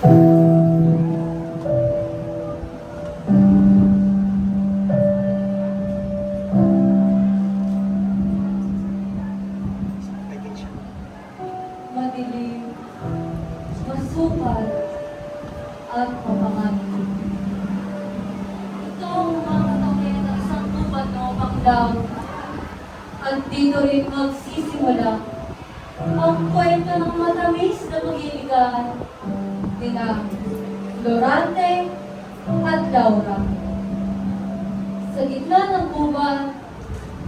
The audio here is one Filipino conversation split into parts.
Madilim, masukal, at mapanganib. Ito ang mga katawan ng isang tubat na mapanglaw. At dito rin magsisimula ang kwento ng matamis na pag-iigan nina Florante at Laura. Sa gitna ng gubat,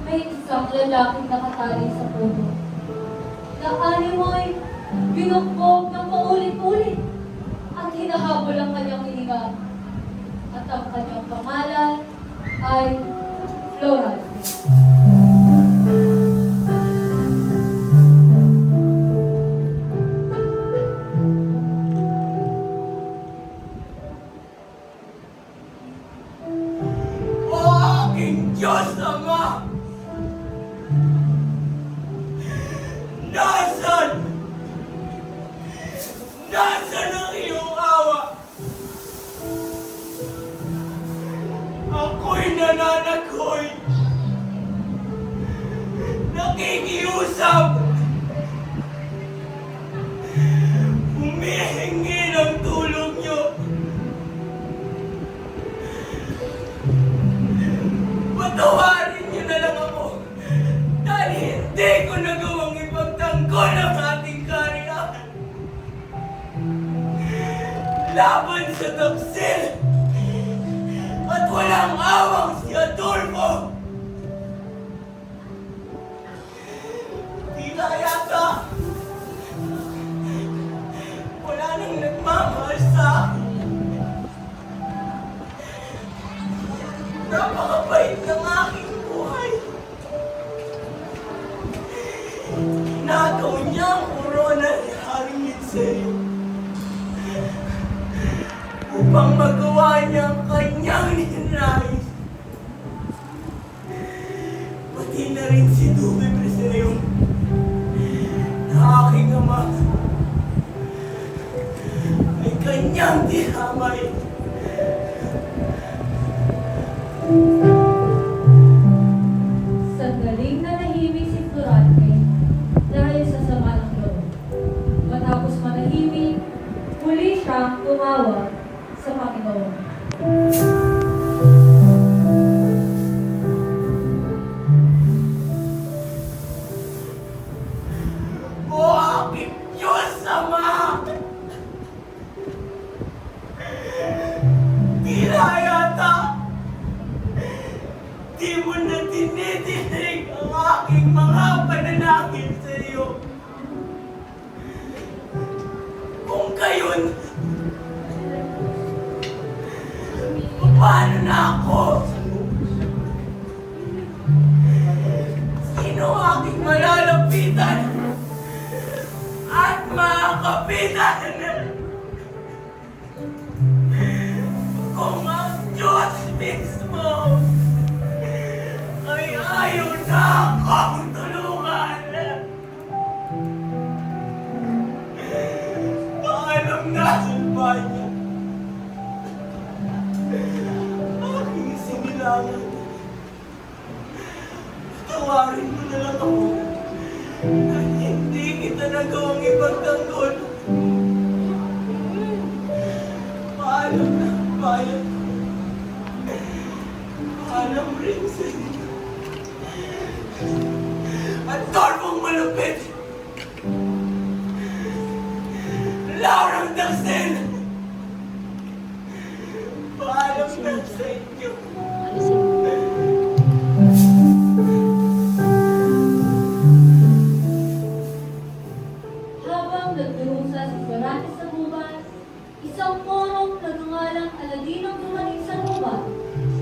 may isang lalaking nakatali sa puno. Na animoy binukbog ng paulit-ulit at hinahabol ang kanyang hininga. At ang kanyang pangalan ay Florante. Diyos Ama! Nasaan? Nasaan ang iyong awa? Ako'y nananakoy. Nakikiusap. Humihingi ng tulong niyo. Patawarin niyo na lang ako dahil hindi ko nagawang ipagtanggol ang ating kaharian laban sa taksil at walang awang si Adolfo. Tila yata wala nang nagmamahal sa akin. Napakabait ng aking buhay. Nagaw niya ang korona ni Haring Litseyo upang magawa niya ang kanyang ninais. Pati na rin si Duque Preseo na aking ama ay kanyang dinamay. Sandaling nanahimik si Florante dahil sa sama ng loob. Matapos manahimik, muli siyang tumawag sa Panginoon. O aking Diyos Ama! Tila yata di mo na tinidinig ang aking mga panalangin sa iyo. Kung gayon, paano na ako? Sino ang aking malalapitan at makakapitan? Kung ang Diyos mismo ay ayaw na akong tulungan. Paalam na sa banyo. Aking sinilangan. Tawarin mo na lang ako na hindi kita nagawang ipagtanggol. Paalam na ang bayan. Paalam rin sa inyo. At Tormong malupit! Laurang Daxel! Paalam na sa inyo. Habang nagdurusa si Florante sa gubat, isang morong nagngangalang Aladino dumating sa gubat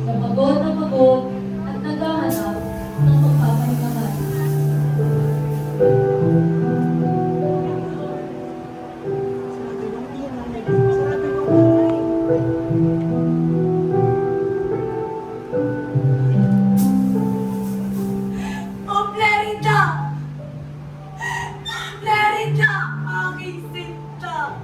na pagod at naghahanap ng magpapahingahan. Lerida! Aking sinta!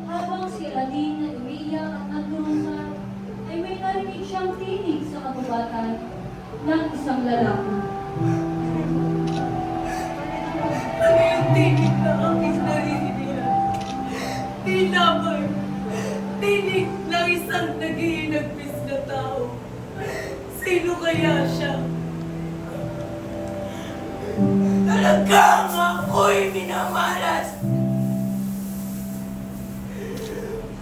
Habang si Aladin na umiiyak at nagdurusal, ay may narinig siyang tinig sa kabubatan ng isang lalaki. Ano yung tinig na aking naririnig? Tila ba'y tinig ng isang nag-iinagpis na tao? Sino kaya siya? Talagang ako'y minamalas!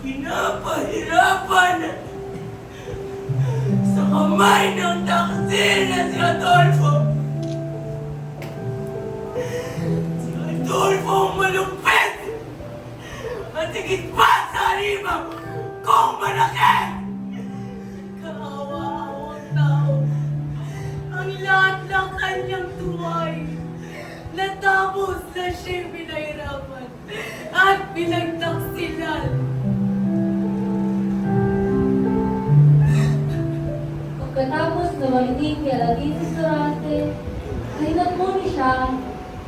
Pinapahirapan sa kamay ng taksil na si Adolfo! Si Adolfo ang malupit! At higit pa sa halimang kong malaki! Kaawa-awang tao, ang lahat ng kanyang tuway, natapos na siya'y pinahirapan at pinagtaksilan. Pagkatapos na marinig ni Aladin si Durante, ay nagmuni siya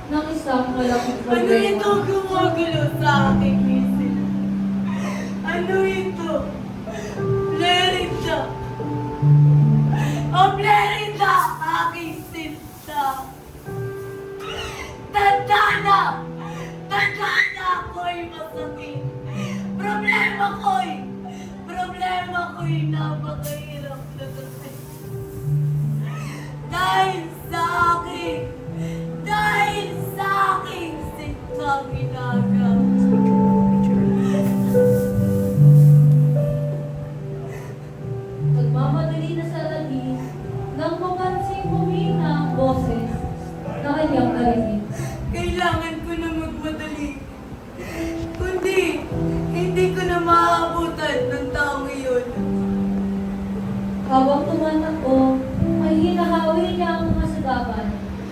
ng isang malaking Ano problema. ito gumagalo sa aking isip? Ano ito? Blerida! Oh, Blerida! Aking sinta! Tandana! Tandana ako'y masakit! Problema ko'y napakahirap na kasi. Dahil sa aking sintang ginagawa. Nagmamadali na sa Aladin nang mapansing humina ang boses na kanyang narinig. Kailangan ko na magmadali. Kundi, hindi ko na maaabutan ng taong iyon. Habang tumatakbo, ay hinahawi niya ang mga sagapan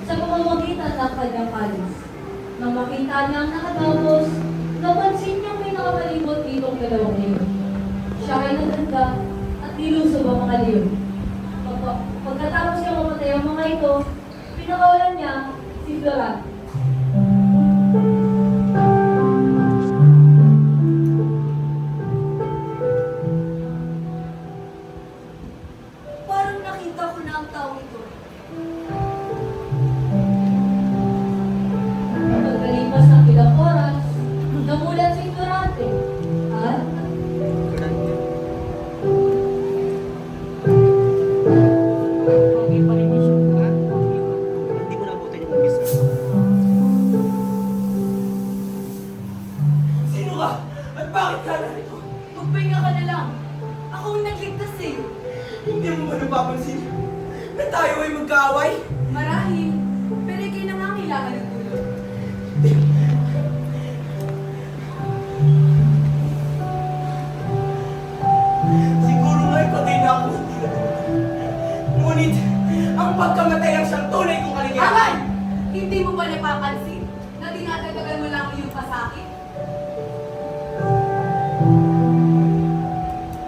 sa pamamagitan ng kanyang kalis. Nang makita niya ang nakatapos, napansin niyang may nakamalibot ditong dalawang leon. Siya ay naganda at nilusob ang mga leon. Pagkatapos niya mamatay ang mga ito, pinakawalan niya si Florante. Parang nakita ko na ang tao ito. Pagkalipas ng ilang oras, namulat si Florante at Pogi pa rin yung shoot, ha? Pogi pa. Hindi mo nabutin yung umpisa. Sino ka? At bakit ka narito? Magpahinga ka na lang. Ako ang nagligtas eh. Hindi mo ba napapansin na tayo ay magkaaway? Marahil, pero ikay nangangailangan ng tulong. Siguro nga'y patay na ako. Ngunit, ang pagkamatay ang siyang tunay kong kaligayahan. Aman! Hindi mo ba napapansin na dinadagdagan mo lang yung pasakit?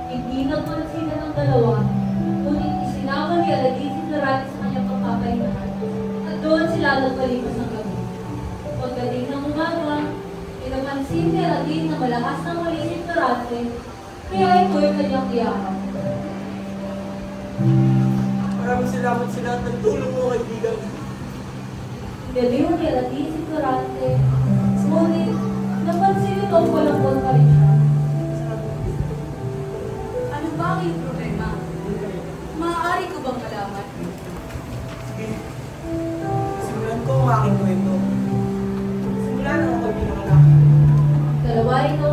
hindi nagpansinan ng dalawa, ngunit isinama ni Aladin si Durante sa kanyang pagpapahingahan at doon sila nagpalipas ng gabi. Pagdating ng umaga, pinapansin ni Aladin na malakas na muli si Durante, kaya ito'y kanyang iyakan. Maraming salamat sa lahat ng tulong mo, kaibigan. Galiw ni Aladin si Durante, ngunit napansin ito ang palangkol pa rin siya. Ano ba ang iyong problema? Maaari ko bang malaman? Sige. Simulan ko ang aking kwento. Simulan ako kay pinanganak. Dalawa ito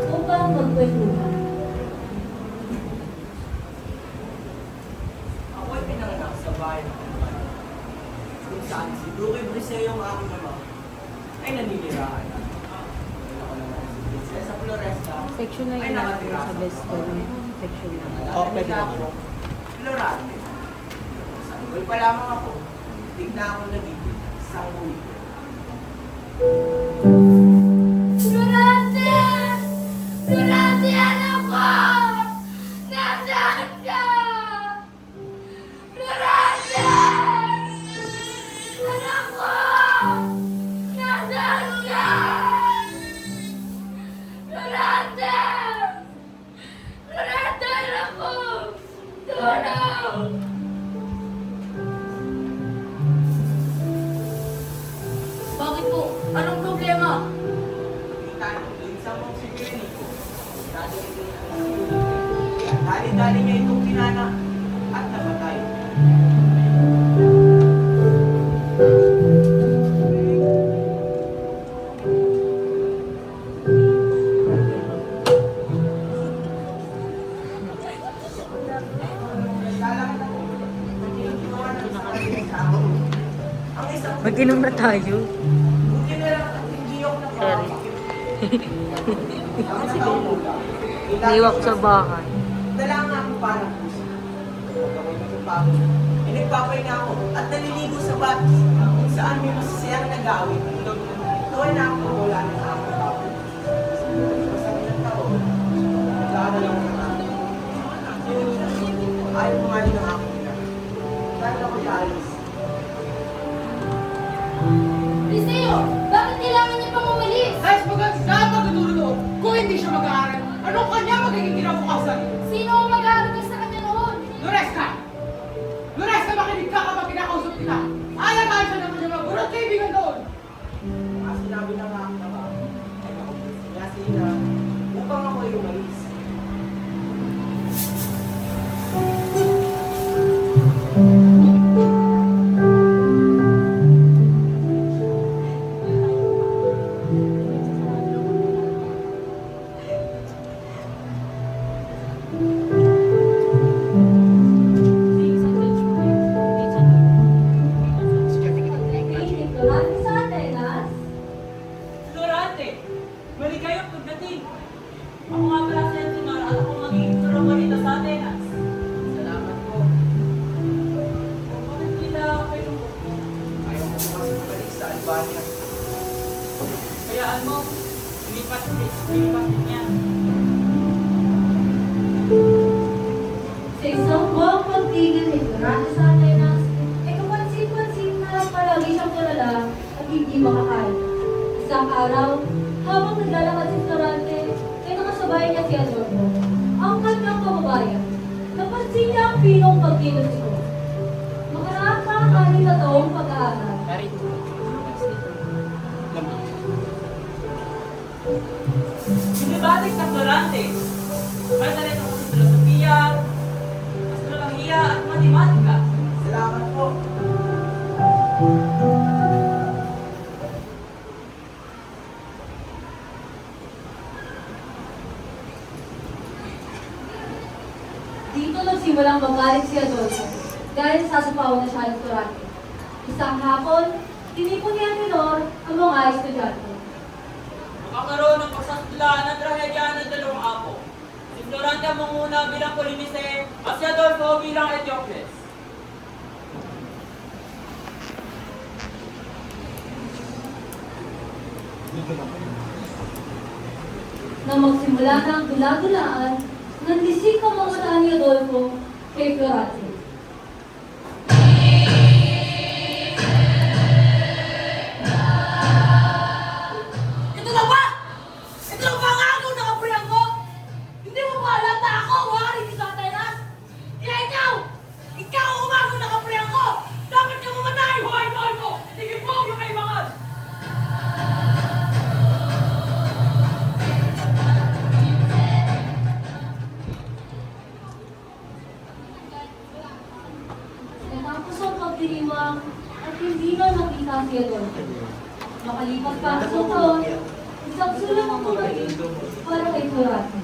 upang magkwentuhan. Ako ay pinanganak sa bahay ng kapatid. Kung saan si Duque Briseo ang aking ama ay naninirahan. Ako naman si Prinsesa Floresta Section na ay yun nakatira sa best friend. Section na. Oh, pwede na. ako. Florante. Sa buhay pa lamang ako, tignan ako nagiging isang buhay. Durante! Durante, anak ko! Nasaan ka? Durante! Anak ko! po. Anong problema? Sa mga security ko, dali-dali niya itong kinana at napatay. Ang isang Mag-inom na tayo. buti na lang at hindi ako Sorry. Iiwak Iiwak sa bahay. Dala nga ako parang puso. Pagkawin ko pa ako. Nagpapahinga ako at naliligo sa batis kung saan may masasayang nagawin. Tuway na ako wala ng aking bago. Masakit ng taon. Nagdaan lang ng aking. Ayaw mo nga din ang aking ina. Dahil ako alis. Liseo, bakit kailangan niya pang umalis? Guys, saan magtutulog kung hindi siya mag-aaral? Anong kanya magiging kinabukasan? Sino ang mag-aaral sa kanya noon? Loreska! Loreska, makinig ka kapag kinakausap kita. Alagaan siya naman yung mga at kaibigan doon. Ang sinabi ng aking ama ay nakapos niya sila upang ako ay umalis. Pagdating Florante sa Atenas, Florante, maligayang pagdating. Ako nga pala si Ensenor at ako magiging suramarita sa Atenas. Salamat po. Bakit nila kayo? Ayaw mo kasi bumalik sa Albania. Kayaan mo, lipat niya. sa isang buwang pagtigil ni Florante sa Atenas, ay kapansin-pansin na lang palagi siyang tulala at hindi makakain. Isang araw, habang naglalakad si Florante, ay nakasabay niya si Adorno, ang kanyang kababayan. Napansin niya ang pinong pagkilos ko. Makaraan pa ang 6 na taong pag-aaral. Sinibatik sa Florante. May talento ko sa filosofiya, astronomiya at matematika. Salamat po. Dito nagsimulang magalit si Adolfo dahil sasapawan na siya ng Florante. Isang hapon, tinipon ni Antenor ang mga estudyante. Magkakaroon ng pagsasudlaan ng trahedya ng dalawang apo. Si Florante ang manguna bilang Polinice at si Adolfo bilang Eteocles. Nang magsimula na ang dula-dulaan, nandisik ang mga saan ni Adolfo kay Florante. Ito na ba? Ito na ba ang agaw na kapriyan ko? Hindi mo ba alam na ako ang hari ni Satanas? Kaya ikaw! Ikaw ang umagaw na kapriyan ko! Dapat ka mamatay! Hoy, hoy ko! Sige po, yung kaibangan! Natapos ang pagdiriwang at hindi na nakita si Adolfo. Makalipas pa ang suton, isang sulang ang kumain para kay Florante.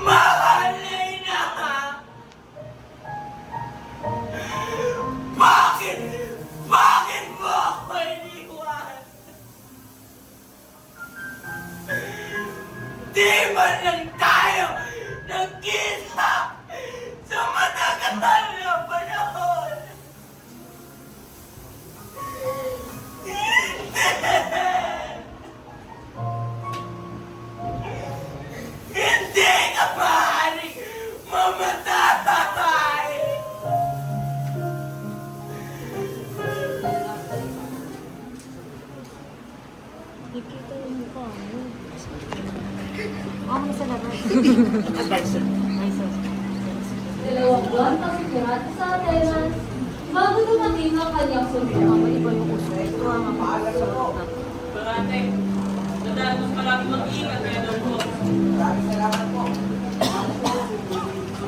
Mahalina! Bakit? Bakit mo Kita yung mukha mo. Ako sa labas. Advisor. Dalawang buwan pa sigurado sa Atenas, bago dumating ang kanyang sundo. Iba yung uso. Ito ang mapaalam sa po. Florante, tandaan mas palagi mag-iingat kay Adolfo. Maraming salamat po.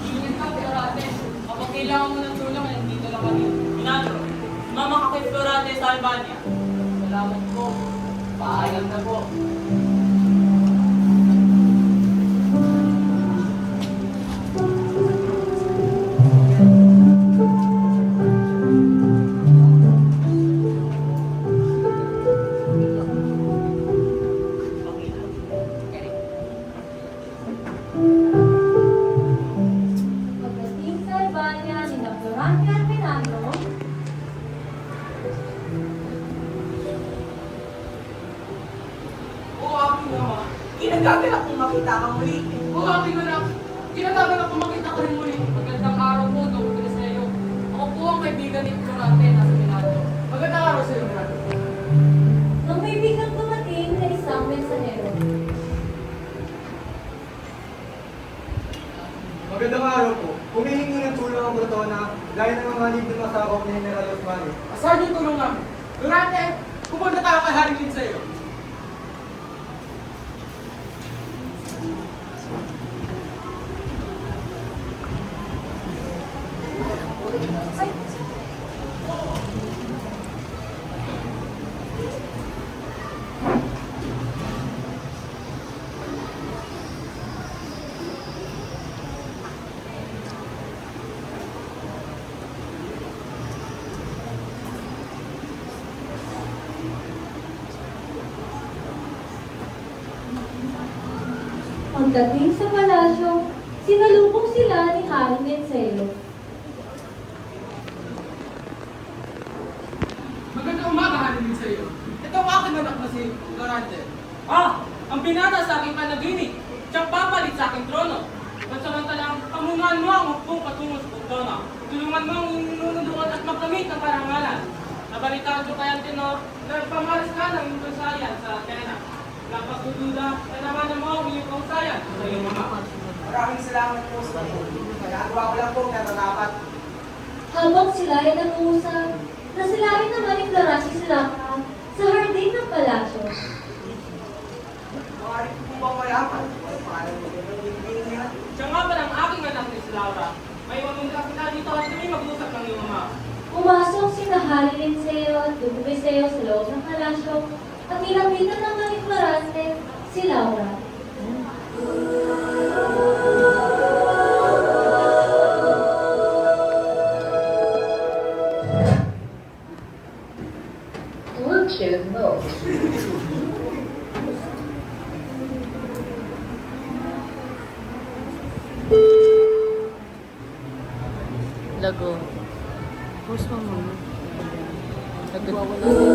Ingat ka, Florante. Kapag kailangan mo ng tulong, nandito lang kami. Minadro, sumama ka kay Florante sa Albania. Salamat po. Paalam na po. Pagdating sa Albania ni Florante at Minandro, Oo, aking ama. Kinagagalak kong makita ka muli. Oo, aking anak. Kinatagal ako makita ko rin muli. Magandang araw po, Dr. Griseo. Ako po ang kaibigan ni Florante na sa Minado. Magandang araw sa iyo, Minado. nang may biglang dumating na isang mensahero. Magandang araw po. Humihingi ng tulong ang Brotona dahil ng mga libre masakop ni General Osmani. Asahan yung tulong namin. Florante, pupunta tayo kay Haring sa iyo. Pagdating sa palasyo, sinalubong sila ni Haring Mencelo. Magandang umaga, Haring sa iyo. Ito ang aking anak na si Florante. Ah! Ang binata sa aking panaginip. Siyang papalit sa aking trono. Pansamantalang pamungan mo ang hukbong patungo sa Brotona. Tulungan mo ang inununduan at magkamit ng karangalan. Nabalitaan ko kay Antenor na pamalas ka ng iyong kasayan sa Athena. Napagdududa na naman mo ang iyong kasayan sa iyong mga. Maraming salamat po sa inyo. Nagawa ko lang po na narapat. Habang sila ay nag-uusap, nasilayan naman ni Florante sila sa hardin ng palasyo. Maaari ko pong mayaman. Paano mo yung niya? Siya nga ba ng aking anak ni si Laura? May mamunta kita dito at kami mag-usap ng iyong ama. Pumasok si Hari Mencelo at Dugubeseo sa loob ng palasyo at nilapitan naman ni Florante si Laura. Lago. Post mo muna. Lago.